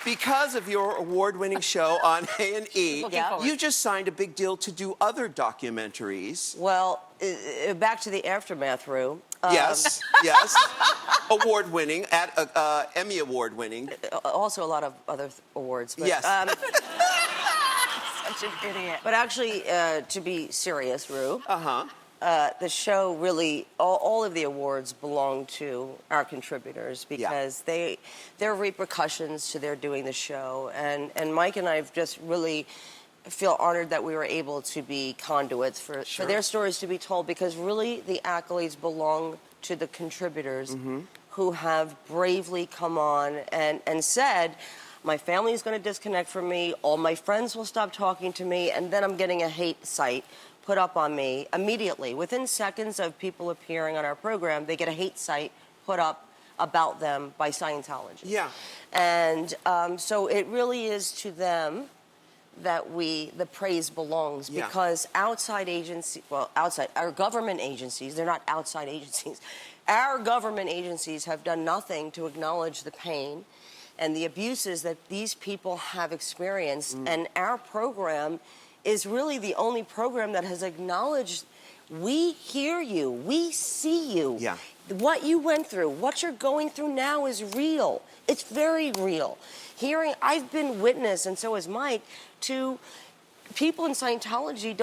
because of your award-winning show on A&E, Yeah. you just signed a big deal to do other documentaries. Well, back to the aftermath, Rue. Yes, yes. Award-winning, Emmy award-winning. Also a lot of other awards. But, Yes. Such an idiot. But actually, to be serious, Rue. Uh-huh. The show really, all of the awards belong to our contributors because there are repercussions to their doing the show. And Mike and I have just really feel honored that we were able to be conduits for their stories to be told, because really the accolades belong to the contributors who have bravely come on and said, my family is going to disconnect from me, all my friends will stop talking to me, and then I'm getting a hate site put up on me immediately. Within seconds of people appearing on our program, they get a hate site put up about them by Scientology. Yeah. And so it really is to them that the praise belongs, because outside agencies, our government agencies, they're not outside agencies. Our government agencies have done nothing to acknowledge the pain and the abuses that these people have experienced. And our program is really the only program that has acknowledged, we hear you, we see you. Yeah. What you went through, what you're going through now is real. It's very real. I've been witness, and so has Mike, to people in Scientology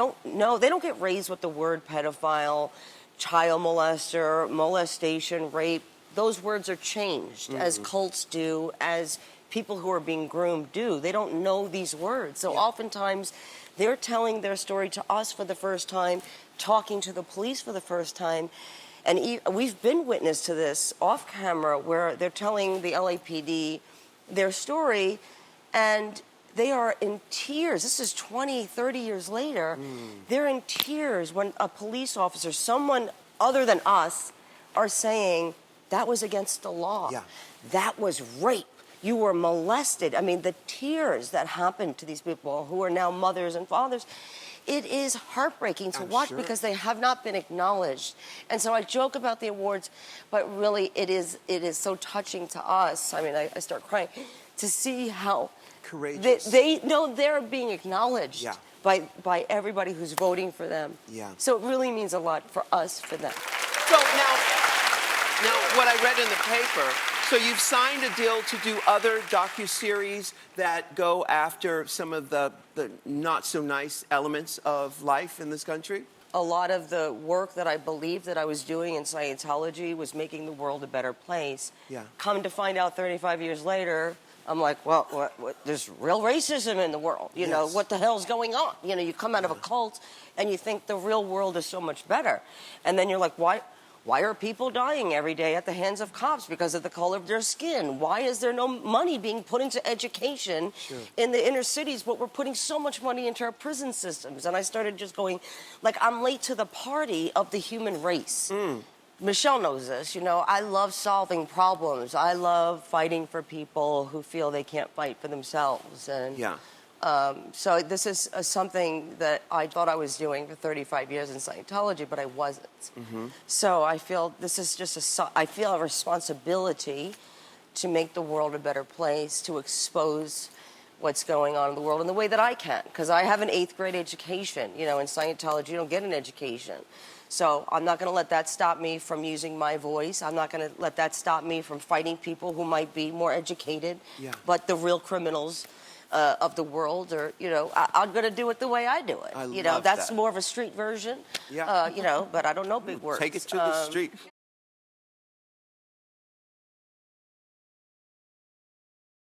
they don't get raised with the word pedophile, child molester, molestation, rape. Those words are changed as cults do, as people who are being groomed do. They don't know these words. So oftentimes they're telling their story to us for the first time, talking to the police for the first time. And we've been witness to this off camera, where they're telling the LAPD their story, and they are in tears. This is 20, 30 years later. They're in tears when a police officer, someone other than us, are saying, that was against the law. Yeah. That was rape. You were molested. I mean, the tears that happened to these people who are now mothers and fathers, it is heartbreaking to watch because they have not been acknowledged. And so I joke about the awards, but really it is so touching to us. I mean, I start crying to see how courageous they know they're being acknowledged by everybody who's voting for them. Yeah. So it really means a lot for us, for them. So now what I read in the paper, so you've signed a deal to do other docuseries that go after some of the not-so-nice elements of life in this country? A lot of the work that I believed that I was doing in Scientology was making the world a better place. Yeah. Come to find out 35 years later, I'm like, well, what, there's real racism in the world. You know, what the hell's going on? You know, you come out of a cult and you think the real world is so much better. And then you're like, why are people dying every day at the hands of cops because of the color of their skin? Why is there no money being put into education in the inner cities, but we're putting so much money into our prison systems? And I started just going, like, I'm late to the party of the human race. Michelle knows this, you know, I love solving problems. I love fighting for people who feel they can't fight for themselves. And so this is something that I thought I was doing for 35 years in Scientology, but I wasn't. So I feel this is just I feel a responsibility to make the world a better place, to expose what's going on in the world in the way that I can, because I have an 8th grade education. You know, in Scientology, you don't get an education. So I'm not going to let that stop me from using my voice. I'm not going to let that stop me from fighting people who might be more educated, but the real criminals of the world, or, you know, I'm going to do it the way I do it. You know, that's more of a street version, you know, but I don't know big words. Take it to the street.